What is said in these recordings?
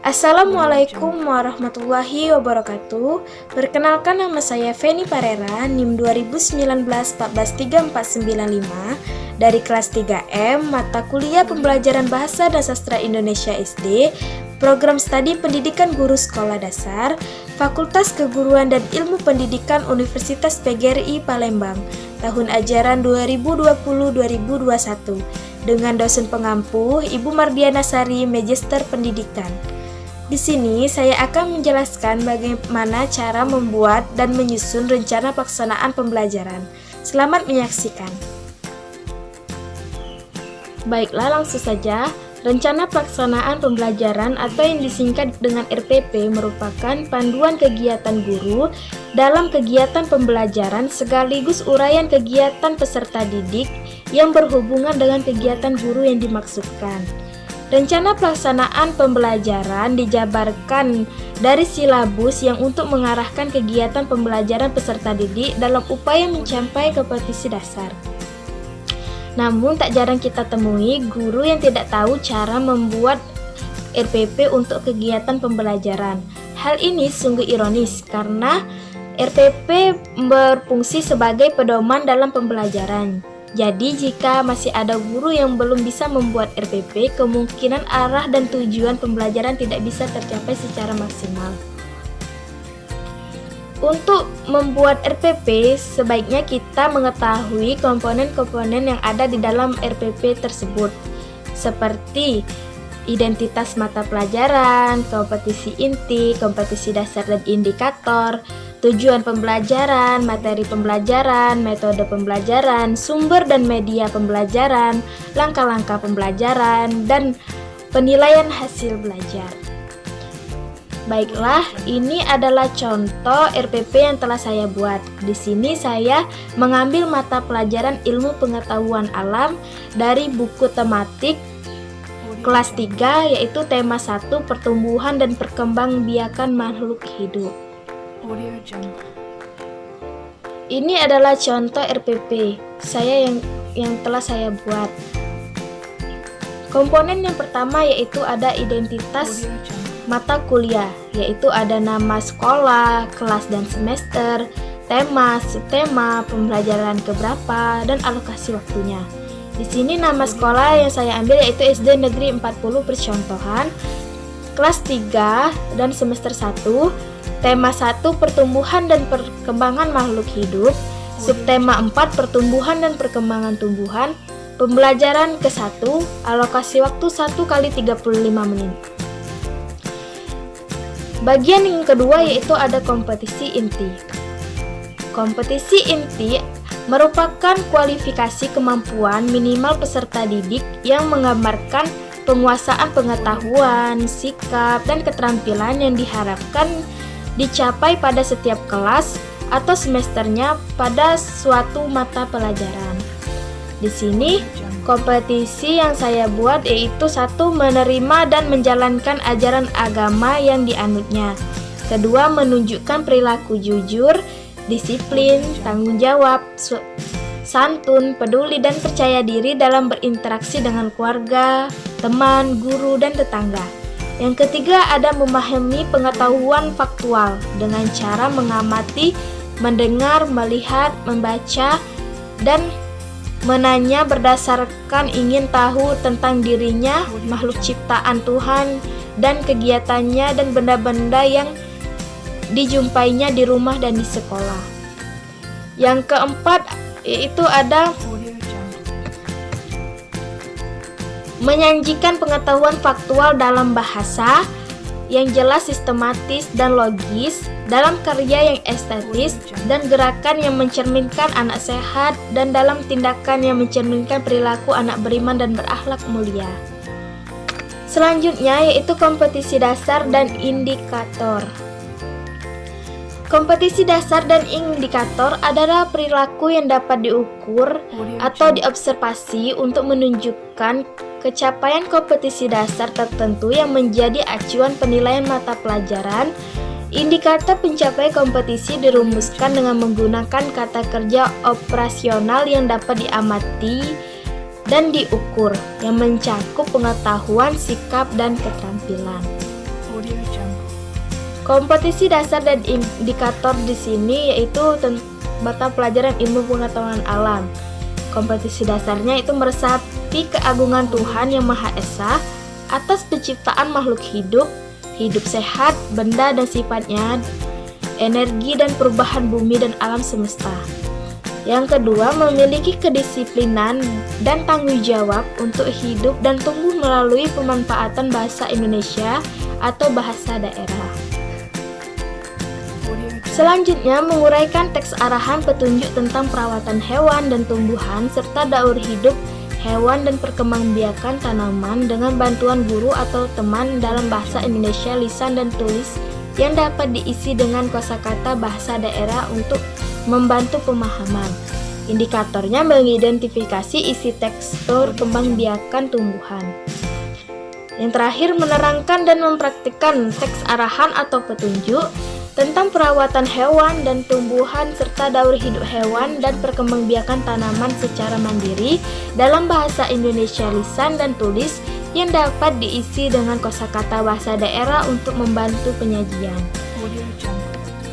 Assalamualaikum warahmatullahi wabarakatuh. Perkenalkan, nama saya Feni Parera, NIM 2019-14345 dari kelas 3M, mata kuliah Pembelajaran Bahasa dan Sastra Indonesia SD, Program Studi Pendidikan Guru Sekolah Dasar, Fakultas Keguruan dan Ilmu Pendidikan Universitas PGRI Palembang, tahun ajaran 2020-2021, dengan dosen pengampu Ibu Mardiana Sari, Magister Pendidikan. Di sini saya akan menjelaskan bagaimana cara membuat dan menyusun rencana pelaksanaan pembelajaran. Selamat menyaksikan. Baiklah, langsung saja. Rencana pelaksanaan pembelajaran atau yang disingkat dengan RPP merupakan panduan kegiatan guru dalam kegiatan pembelajaran sekaligus uraian kegiatan peserta didik yang berhubungan dengan kegiatan guru yang dimaksudkan. Rencana pelaksanaan pembelajaran dijabarkan dari silabus yang untuk mengarahkan kegiatan pembelajaran peserta didik dalam upaya mencapai kompetisi dasar. Namun tak jarang kita temui guru yang tidak tahu cara membuat RPP untuk kegiatan pembelajaran. Hal ini sungguh ironis karena RPP berfungsi sebagai pedoman dalam pembelajaran. Jadi jika masih ada guru yang belum bisa membuat RPP, kemungkinan arah dan tujuan pembelajaran tidak bisa tercapai secara maksimal. Untuk membuat RPP, sebaiknya kita mengetahui komponen-komponen yang ada di dalam RPP tersebut, seperti identitas mata pelajaran, kompetisi inti, kompetisi dasar dan indikator, tujuan pembelajaran, materi pembelajaran, metode pembelajaran, sumber dan media pembelajaran, langkah-langkah pembelajaran, dan penilaian hasil belajar. Baiklah, ini adalah contoh RPP yang telah saya buat. Di sini saya mengambil mata pelajaran Ilmu Pengetahuan Alam dari buku tematik kelas 3, yaitu tema 1, Pertumbuhan dan Perkembangbiakan Makhluk Hidup. Ini adalah contoh RPP saya yang telah saya buat. Komponen yang pertama yaitu ada identitas mata kuliah, yaitu ada nama sekolah, kelas dan semester, tema, subtema, pembelajaran keberapa, dan alokasi waktunya. Di sini nama sekolah yang saya ambil yaitu SD Negeri 40 Percontohan, kelas 3 dan semester 1, tema 1 Pertumbuhan dan Perkembangan Makhluk Hidup, subtema 4 Pertumbuhan dan Perkembangan Tumbuhan, pembelajaran ke-1, alokasi waktu 1 kali 35 menit. Bagian yang kedua yaitu ada kompetisi inti. Kompetisi inti merupakan kualifikasi kemampuan minimal peserta didik yang menggambarkan penguasaan pengetahuan, sikap, dan keterampilan yang diharapkan dicapai pada setiap kelas atau semesternya pada suatu mata pelajaran. Di sini, kompetisi yang saya buat yaitu 1. Menerima dan menjalankan ajaran agama yang dianutnya. 2. Menunjukkan perilaku jujur, disiplin, tanggung jawab, santun, peduli, dan percaya diri dalam berinteraksi dengan keluarga, teman, guru, dan tetangga. Yang ketiga ada memahami pengetahuan faktual dengan cara mengamati, mendengar, melihat, membaca, dan menanya berdasarkan ingin tahu tentang dirinya, makhluk ciptaan Tuhan, dan kegiatannya dan benda-benda yang dijumpainya di rumah dan di sekolah. Yang keempat yaitu ada menyajikan pengetahuan faktual dalam bahasa yang jelas, sistematis, dan logis, dalam karya yang estetis dan gerakan yang mencerminkan anak sehat, dan dalam tindakan yang mencerminkan perilaku anak beriman dan berakhlak mulia. Selanjutnya yaitu kompetisi dasar dan indikator. Kompetisi dasar dan indikator adalah perilaku yang dapat diukur atau diobservasi untuk menunjukkan kecapaian kompetisi dasar tertentu yang menjadi acuan penilaian mata pelajaran. Indikator pencapaian kompetisi dirumuskan dengan menggunakan kata kerja operasional yang dapat diamati dan diukur, yang mencakup pengetahuan, sikap, dan keterampilan. Kompetisi dasar dan indikator di sini yaitu mata pelajaran ilmu pengetahuan alam. Kompetisi dasarnya itu meresapi keagungan Tuhan Yang Maha Esa atas penciptaan makhluk hidup, hidup sehat, benda dan sifatnya, energi dan perubahan bumi dan alam semesta. Yang kedua, memiliki kedisiplinan dan tanggung jawab untuk hidup dan tumbuh melalui pemanfaatan bahasa Indonesia atau bahasa daerah. Selanjutnya, menguraikan teks arahan petunjuk tentang perawatan hewan dan tumbuhan serta daur hidup hewan dan perkembangbiakan tanaman dengan bantuan guru atau teman dalam bahasa Indonesia lisan dan tulis yang dapat diisi dengan kosakata bahasa daerah untuk membantu pemahaman. Indikatornya mengidentifikasi isi tekstur kembangbiakan tumbuhan. Yang terakhir, menerangkan dan mempraktikkan teks arahan atau petunjuk tentang perawatan hewan dan tumbuhan serta daur hidup hewan dan perkembangbiakan tanaman secara mandiri dalam bahasa Indonesia lisan dan tulis yang dapat diisi dengan kosakata bahasa daerah untuk membantu penyajian.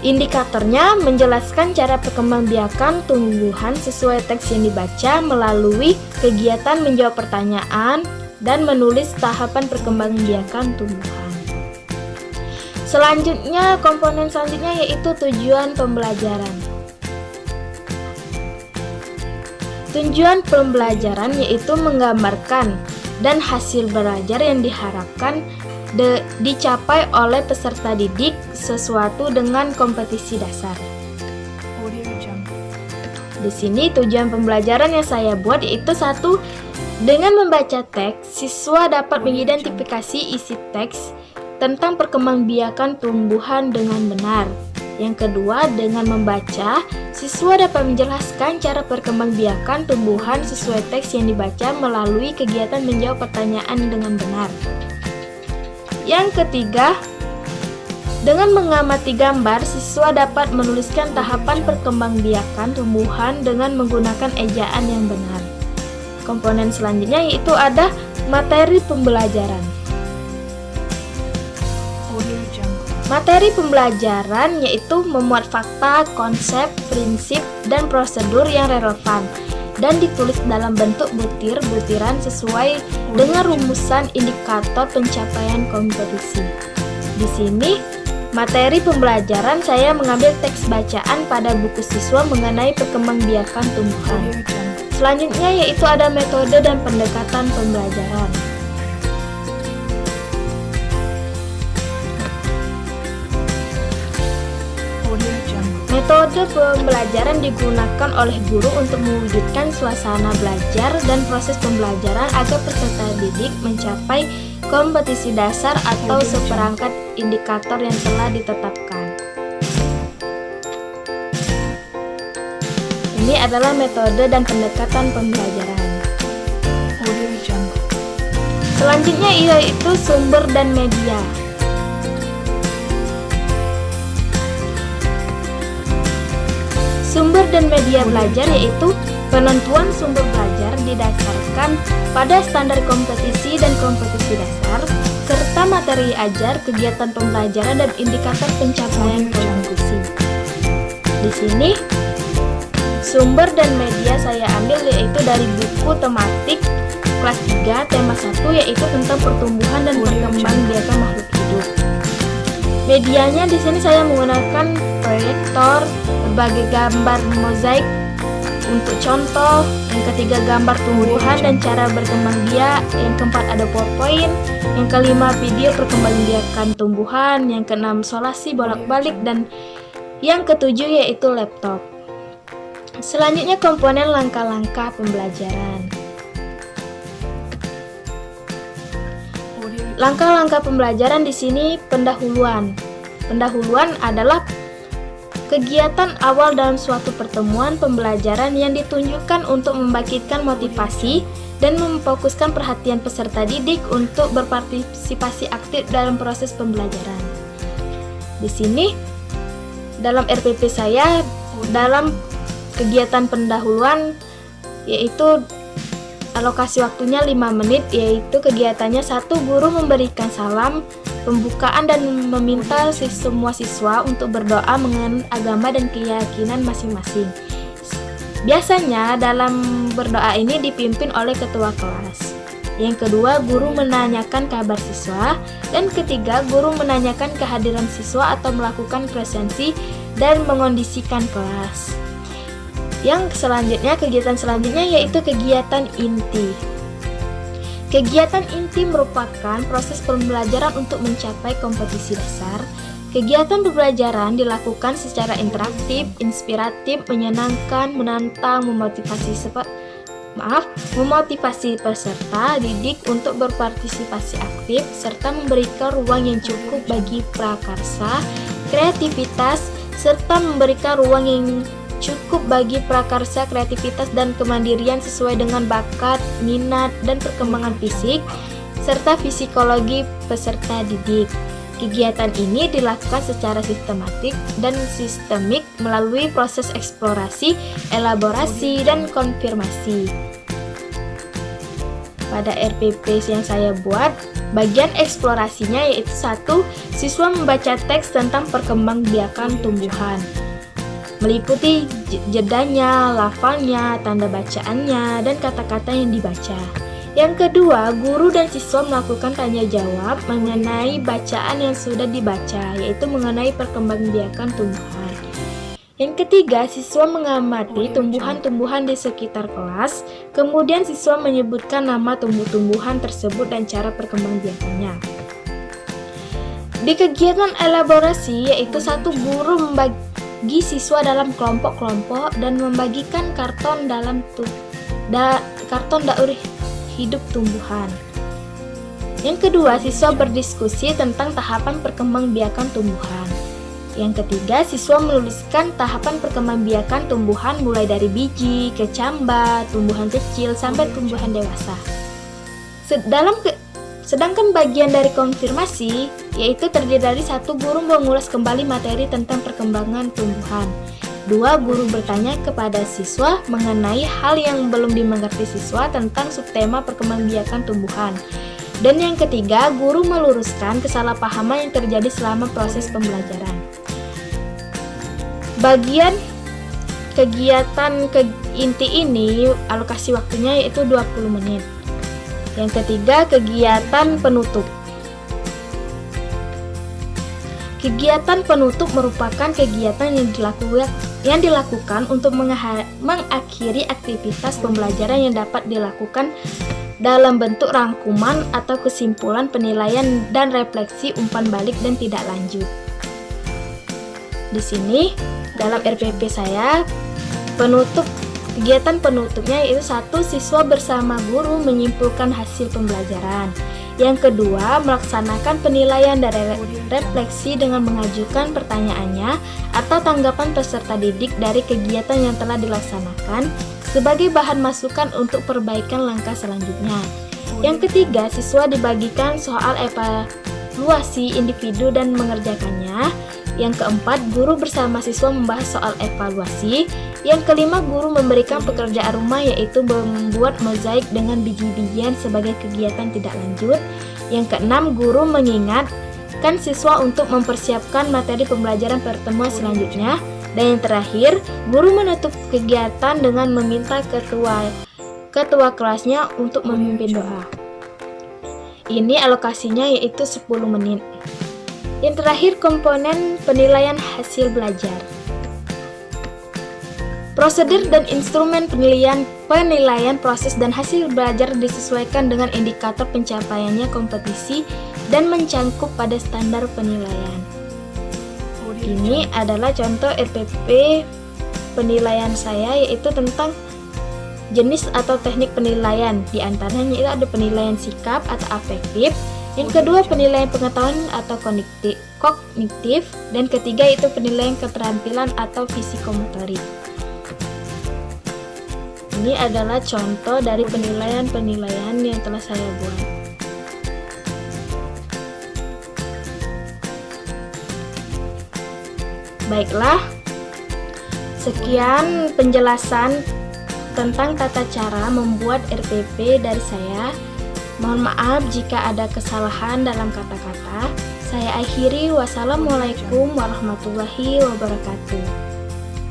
Indikatornya menjelaskan cara perkembangbiakan tumbuhan sesuai teks yang dibaca melalui kegiatan menjawab pertanyaan dan menulis tahapan perkembangbiakan tumbuhan. Selanjutnya, komponen selanjutnya yaitu tujuan pembelajaran. Tujuan pembelajaran yaitu menggambarkan dan hasil belajar yang diharapkan dicapai oleh peserta didik sesuatu dengan kompetisi dasar. Di sini tujuan pembelajaran yang saya buat yaitu satu, dengan membaca teks, siswa dapat mengidentifikasi isi teks tentang perkembangbiakan tumbuhan dengan benar. Yang kedua, dengan membaca, siswa dapat menjelaskan cara perkembangbiakan tumbuhan sesuai teks yang dibaca melalui kegiatan menjawab pertanyaan dengan benar. Yang ketiga, dengan mengamati gambar, siswa dapat menuliskan tahapan perkembangbiakan tumbuhan dengan menggunakan ejaan yang benar. Komponen selanjutnya yaitu ada materi pembelajaran. Materi pembelajaran yaitu memuat fakta, konsep, prinsip, dan prosedur yang relevan dan ditulis dalam bentuk butir-butiran sesuai dengan rumusan indikator pencapaian kompetisi. Di sini, materi pembelajaran saya mengambil teks bacaan pada buku siswa mengenai perkembangbiakan tumbuhan. Selanjutnya yaitu ada metode dan pendekatan pembelajaran. Metode pembelajaran digunakan oleh guru untuk mewujudkan suasana belajar dan proses pembelajaran agar peserta didik mencapai kompetisi dasar atau seperangkat indikator yang telah ditetapkan. Ini adalah metode dan pendekatan pembelajaran. Selanjutnya yaitu sumber dan media. Sumber dan media belajar yaitu penentuan sumber belajar didasarkan pada standar kompetisi dan kompetisi dasar, serta materi ajar, kegiatan pembelajaran, dan indikator pencapaian kompetisi. Di sini, sumber dan media saya ambil yaitu dari buku tematik kelas 3 tema 1 yaitu tentang pertumbuhan dan perkembangbiakan makhluk hidup. Medianya di sini saya menggunakan proyektor, berbagai gambar mozaik untuk contoh. Yang ketiga, gambar tumbuhan dan cara berkembang biak. Yang keempat, ada PowerPoint. Yang kelima, video perkembangbiakan tumbuhan. Yang keenam, solasi bolak-balik. Dan yang ketujuh yaitu laptop. Selanjutnya, komponen langkah-langkah pembelajaran. Langkah-langkah pembelajaran di sini pendahuluan. Pendahuluan adalah kegiatan awal dalam suatu pertemuan pembelajaran yang ditunjukkan untuk membangkitkan motivasi dan memfokuskan perhatian peserta didik untuk berpartisipasi aktif dalam proses pembelajaran. Di sini, dalam RPP saya, dalam kegiatan pendahuluan yaitu alokasi waktunya 5 menit, yaitu kegiatannya 1. Guru memberikan salam pembukaan dan meminta semua siswa untuk berdoa mengenai agama dan keyakinan masing-masing. Biasanya dalam berdoa ini dipimpin oleh ketua kelas. Yang kedua, guru menanyakan kabar siswa. Dan ketiga, guru menanyakan kehadiran siswa atau melakukan presensi dan mengondisikan kelas. Yang selanjutnya, kegiatan selanjutnya yaitu kegiatan inti. Kegiatan inti merupakan proses pembelajaran untuk mencapai kompetisi dasar. Kegiatan pembelajaran dilakukan secara interaktif, inspiratif, menyenangkan, menantang, memotivasi peserta didik untuk berpartisipasi aktif, serta memberikan ruang yang cukup bagi prakarsa, kreativitas, serta memberikan ruang yang cukup bagi prakarsa, kreativitas, dan kemandirian sesuai dengan bakat, minat, dan perkembangan fisik, serta psikologi peserta didik. Kegiatan ini dilakukan secara sistematik dan sistemik melalui proses eksplorasi, elaborasi, dan konfirmasi. Pada RPP yang saya buat, bagian eksplorasinya yaitu 1. Siswa membaca teks tentang perkembangbiakan tumbuhan, meliputi jedanya, lafalnya, tanda bacaannya, dan kata-kata yang dibaca. Yang kedua, guru dan siswa melakukan tanya jawab mengenai bacaan yang sudah dibaca, yaitu mengenai perkembangbiakan tumbuhan. Yang ketiga, siswa mengamati tumbuhan-tumbuhan di sekitar kelas, kemudian siswa menyebutkan nama tumbuh-tumbuhan tersebut dan cara perkembangbiakannya. Di kegiatan elaborasi, yaitu 1. Guru membagi siswa dalam kelompok-kelompok dan membagikan karton dalam karton daur hidup tumbuhan. Yang kedua, siswa berdiskusi tentang tahapan perkembangbiakan tumbuhan. Yang ketiga, siswa menuliskan tahapan perkembangbiakan tumbuhan mulai dari biji, kecambah, tumbuhan kecil, sampai tumbuhan dewasa. Sedangkan bagian dari konfirmasi, yaitu terdiri dari 1. Guru mengulas kembali materi tentang perkembangan tumbuhan. 2. Guru bertanya kepada siswa mengenai hal yang belum dimengerti siswa tentang subtema perkembangbiakan tumbuhan. Dan yang ketiga, guru meluruskan kesalahpahaman yang terjadi selama proses pembelajaran. Bagian kegiatan inti ini alokasi waktunya yaitu 20 menit. Yang ketiga, kegiatan penutup. Kegiatan penutup merupakan kegiatan yang dilakukan untuk mengakhiri aktivitas pembelajaran yang dapat dilakukan dalam bentuk rangkuman atau kesimpulan, penilaian, dan refleksi umpan balik dan tidak lanjut. Di sini dalam RPP saya, kegiatan penutupnya yaitu 1. Siswa bersama guru menyimpulkan hasil pembelajaran. Yang kedua, melaksanakan penilaian dan refleksi dengan mengajukan pertanyaannya atau tanggapan peserta didik dari kegiatan yang telah dilaksanakan sebagai bahan masukan untuk perbaikan langkah selanjutnya. Yang ketiga, siswa dibagikan soal evaluasi individu dan mengerjakannya. Yang keempat, guru bersama siswa membahas soal evaluasi. Yang kelima, guru memberikan pekerjaan rumah yaitu membuat mozaik dengan biji-bijian sebagai kegiatan tidak lanjut. Yang keenam, guru mengingatkan siswa untuk mempersiapkan materi pembelajaran pertemuan selanjutnya. Dan yang terakhir, guru menutup kegiatan dengan meminta ketua kelasnya untuk memimpin doa. Ini alokasinya yaitu 10 menit. Yang terakhir, komponen penilaian hasil belajar. Prosedur dan instrumen penilaian proses dan hasil belajar disesuaikan dengan indikator pencapaiannya kompetisi dan mencangkup pada standar penilaian. Ini adalah contoh RPP penilaian saya, yaitu tentang jenis atau teknik penilaian. Di antaranya itu ada penilaian sikap atau afektif, yang kedua penilaian pengetahuan atau kognitif, dan ketiga itu penilaian keterampilan atau fisikomotorik. Ini adalah contoh dari penilaian-penilaian yang telah saya buat. Baiklah, sekian penjelasan tentang tata cara membuat RPP dari saya. Mohon maaf jika ada kesalahan dalam kata-kata. Saya akhiri, wassalamualaikum warahmatullahi wabarakatuh.